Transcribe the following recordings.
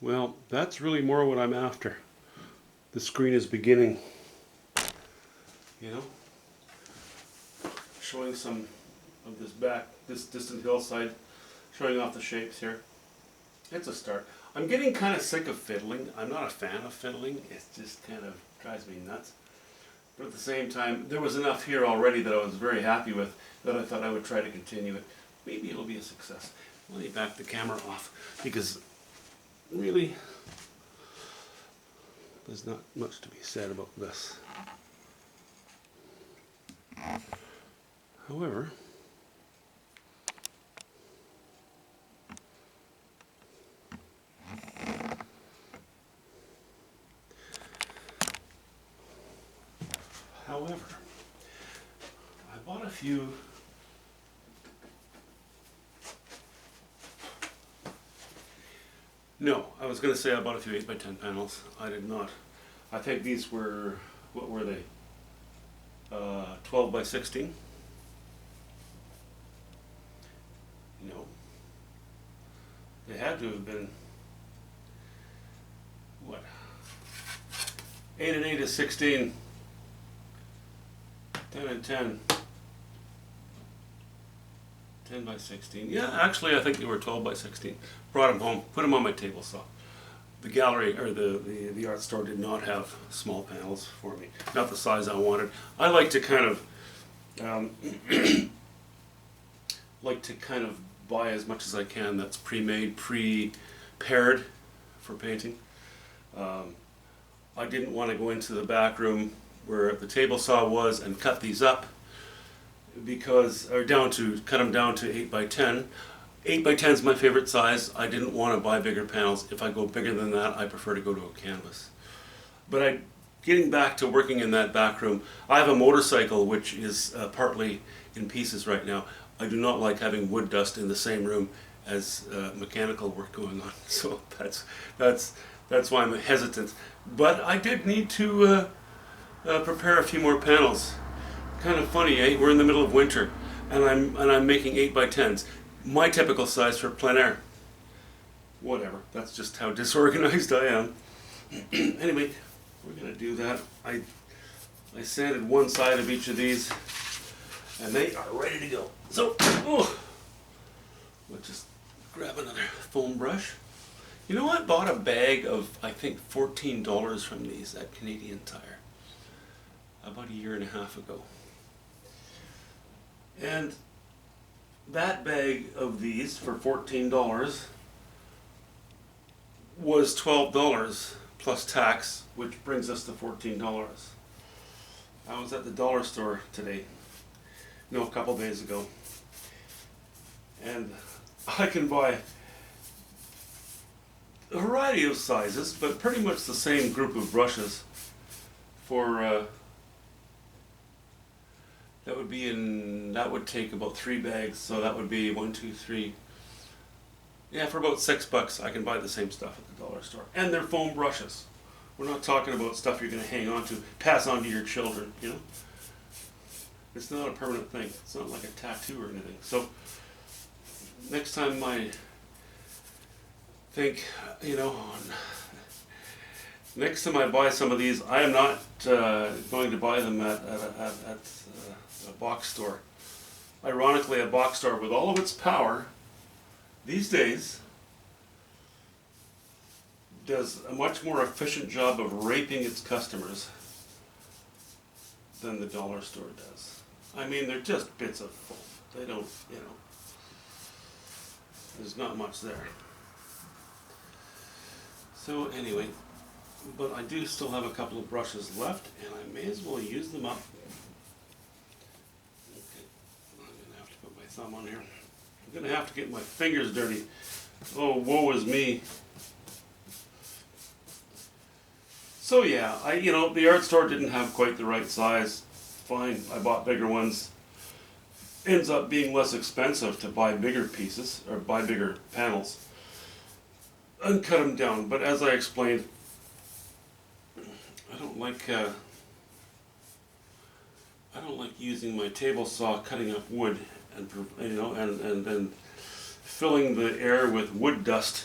Well, that's really more what I'm after. The screen is beginning, you know, showing some of this distant hillside, showing off the shapes here. It's a start. I'm getting kind of sick of fiddling. I'm not a fan of fiddling. It just kind of drives me nuts. But at the same time, there was enough here already that I was very happy with that I thought I would try to continue it. Maybe it'll be a success. Let me back the camera off because really there's not much to be said about this. However, I bought a few No, I was going to say I bought a few 8x10 panels. I did not. I think these were, what were they? 12 by 16? No. They had to have been, what? 8 and 8 is 16. 10 and 10. 10 by 16. Yeah, actually I think they were 12 by 16. Brought them home, put them on my table saw. The gallery, or the art store did not have small panels for me. Not the size I wanted. I like to kind of, buy as much as I can that's pre-made, prepared for painting. I didn't want to go into the back room where the table saw was and cut these up because, or cut them down to 8 by 10. 8 by 10 is my favorite size. I didn't want to buy bigger panels. If I go bigger than that, I prefer to go to a canvas. But getting back to working in that back room, I have a motorcycle which is partly in pieces right now. I do not like having wood dust in the same room as mechanical work going on. So that's why I'm hesitant. But I did need to prepare a few more panels. Kind of funny, eh? We're in the middle of winter, and I'm making 8 by 10s. My typical size for plein air. Whatever. That's just how disorganized I am. Anyway, we're gonna do that. I sanded one side of each of these, and they are ready to go. So, we'll just grab another foam brush. You know, I bought a bag of, I think, $14 from these at Canadian Tire about a year and a half ago. And that bag of these for $14 was $12 plus tax, which brings us to $14. I was at the dollar store today, a couple days ago, and I can buy a variety of sizes, but pretty much the same group of brushes for that would take about 3 bags, so that would be 1, 2, 3. Yeah, for about $6 I can buy the same stuff at the dollar store. And they're foam brushes. We're not talking about stuff you're going to hang on to, pass on to your children, you know. It's not a permanent thing. It's not like a tattoo or anything. So next time I think, next time I buy some of these, I am not going to buy them at a box store. Ironically, a box store with all of its power these days does a much more efficient job of raping its customers than the dollar store does. I mean, they're just bits of foam. They don't, there's not much there. So anyway, but I do still have a couple of brushes left, and I may as well use them up. Okay, I'm going to have to put my thumb on here. I'm going to have to get my fingers dirty. Oh, woe is me. So yeah, the art store didn't have quite the right size. Fine, I bought bigger ones. Ends up being less expensive to buy bigger pieces, or buy bigger panels, and cut them down. But as I explained, I don't like using my table saw cutting up wood and filling the air with wood dust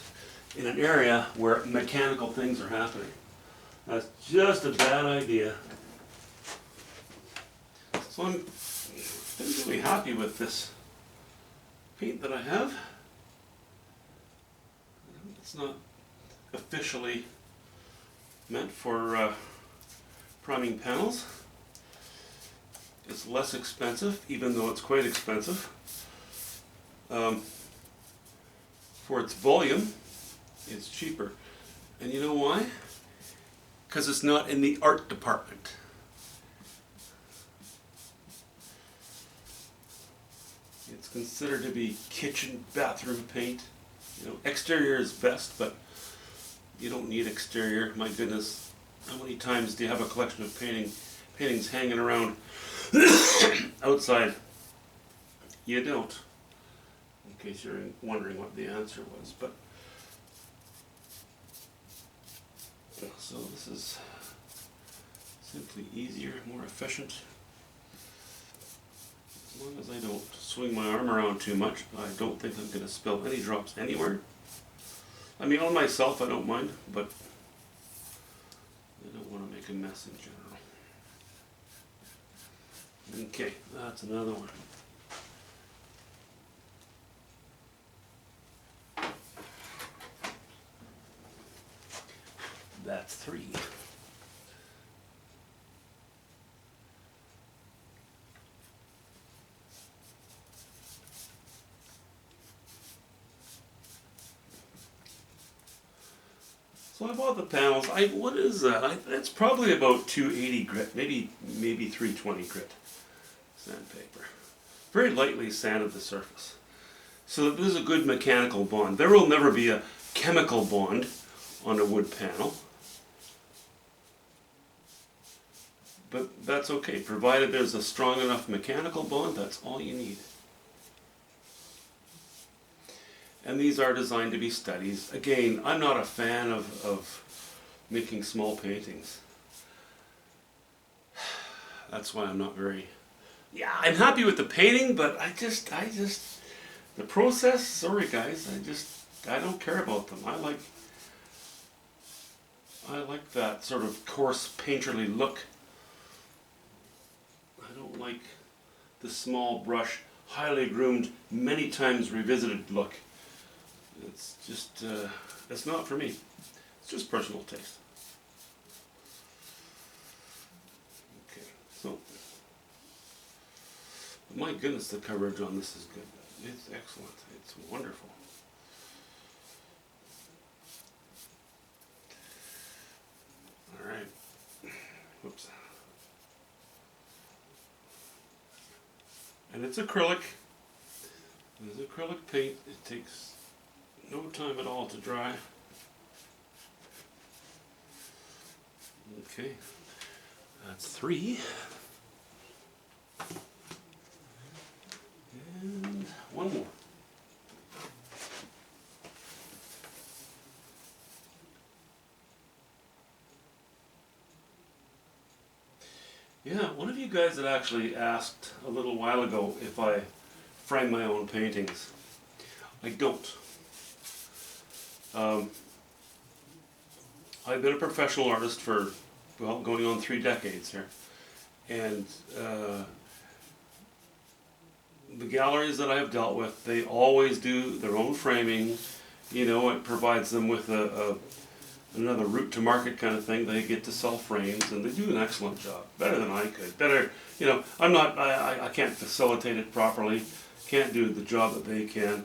in an area where mechanical things are happening. That's just a bad idea. So I'm really happy with this paint that I have. It's not officially meant for priming panels. It's less expensive, even though it's quite expensive. For its volume, it's cheaper. And you know why? Because it's not in the art department. It's considered to be kitchen, bathroom paint. You know, exterior is best, but you don't need exterior. My goodness, how many times do you have a collection of paintings hanging around outside? You don't, in case you're wondering what the answer was. But so this is simply easier, more efficient. As long as I don't swing my arm around too much, I don't think I'm going to spill any drops anywhere. I mean, on myself I don't mind, but I don't want to make a mess in general. Okay, that's another one. That's 3. So I bought the panels. What is that? It's probably about 280 grit, maybe 320 grit sandpaper. Very lightly sanded the surface, so that this is a good mechanical bond. There will never be a chemical bond on a wood panel, but that's okay, provided there's a strong enough mechanical bond. That's all you need. And these are designed to be studies. Again, I'm not a fan of making small paintings. That's why I'm not very... Yeah, I'm happy with the painting, but I just, the process, sorry guys, I don't care about them. I like that sort of coarse, painterly look. I don't like the small brush, highly groomed, many times revisited look. It's just, it's not for me. It's just personal taste. Okay, so, my goodness, the coverage on this is good. It's excellent. It's wonderful. All right. Whoops. And it's acrylic. It's acrylic paint. It takes no time at all to dry. Okay, that's 3. And one more. Yeah, one of you guys had actually asked a little while ago if I frame my own paintings. I don't. I've been a professional artist for, well, going on 3 decades here. And the galleries that I've dealt with, they always do their own framing. You know, it provides them with another route to market kind of thing. They get to sell frames, and they do an excellent job. Better than I could. Better, you know, I can't facilitate it properly. Can't do the job that they can.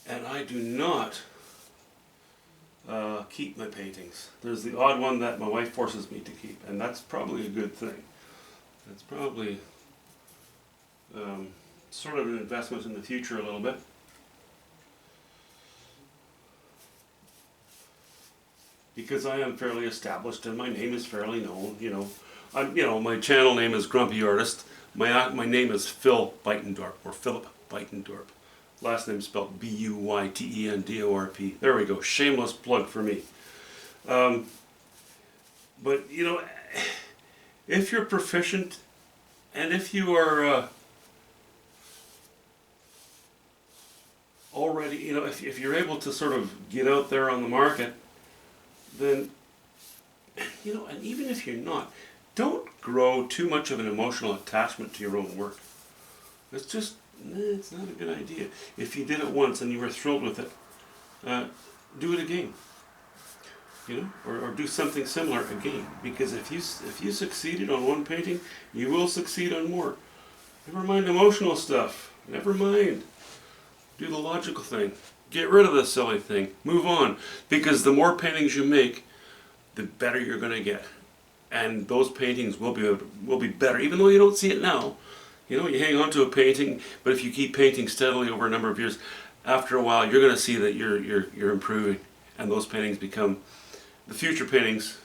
And I do not keep my paintings. There's the odd one that my wife forces me to keep, and that's probably a good thing. That's probably sort of an investment in the future a little bit. Because I am fairly established and my name is fairly known, you know. My channel name is Grumpy Artist. My name is Phil Beitendorp, or Philip Beitendorp. Last name spelled B-U-Y-T-E-N-D-O-R-P. There we go. Shameless plug for me. But, you know, if you're proficient and if you are already, you know, if you're able to sort of get out there on the market, then, you know, and even if you're not, don't grow too much of an emotional attachment to your own work. It's just, it's not a good idea. If you did it once and you were thrilled with it, do it again. You know, or do something similar again. Because if you succeeded on one painting, you will succeed on more. Never mind emotional stuff. Never mind. Do the logical thing. Get rid of the silly thing. Move on. Because the more paintings you make, the better you're going to get. And those paintings will be better, even though you don't see it now. You know, you hang on to a painting, but if you keep painting steadily over a number of years, after a while, you're going to see that you're improving, and those paintings become, the future paintings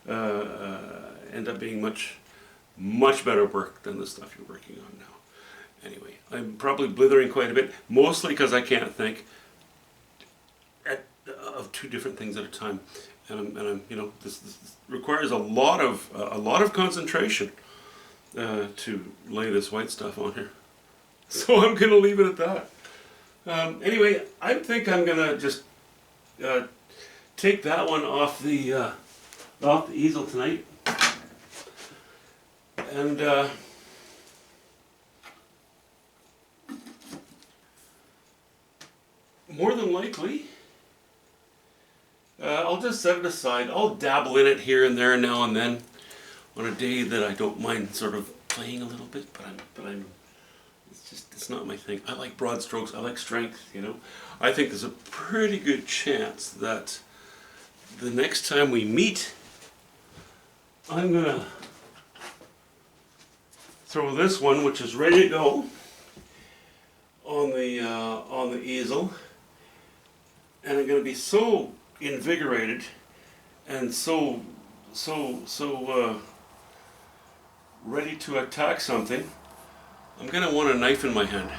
end up being much better work than the stuff you're working on now. Anyway, I'm probably blithering quite a bit, mostly because I can't think of two different things at a time, and I'm you know, this requires a lot of concentration to lay this white stuff on here. So I'm going to leave it at that. Anyway, I think I'm going to just take that one off the easel tonight. And more than likely, I'll just set it aside. I'll dabble in it here and there now and then on a day that I don't mind sort of playing a little bit, but I'm it's not my thing. I like broad strokes, I like strength, you know. I think there's a pretty good chance that the next time we meet, I'm gonna throw this one, which is ready to go, on the easel, and I'm gonna be so invigorated and so ready to attack something. I'm going to want a knife in my hand.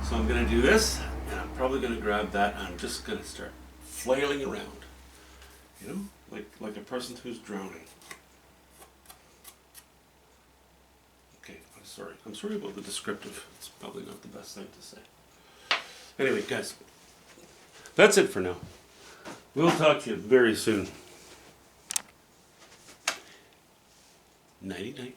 So I'm going to do this, and I'm probably going to grab that, and I'm just going to start flailing around. You know, like a person who's drowning. Okay, I'm sorry about the descriptive. It's probably not the best thing to say. Anyway, guys, that's it for now. We'll talk to you very soon. Nighty night.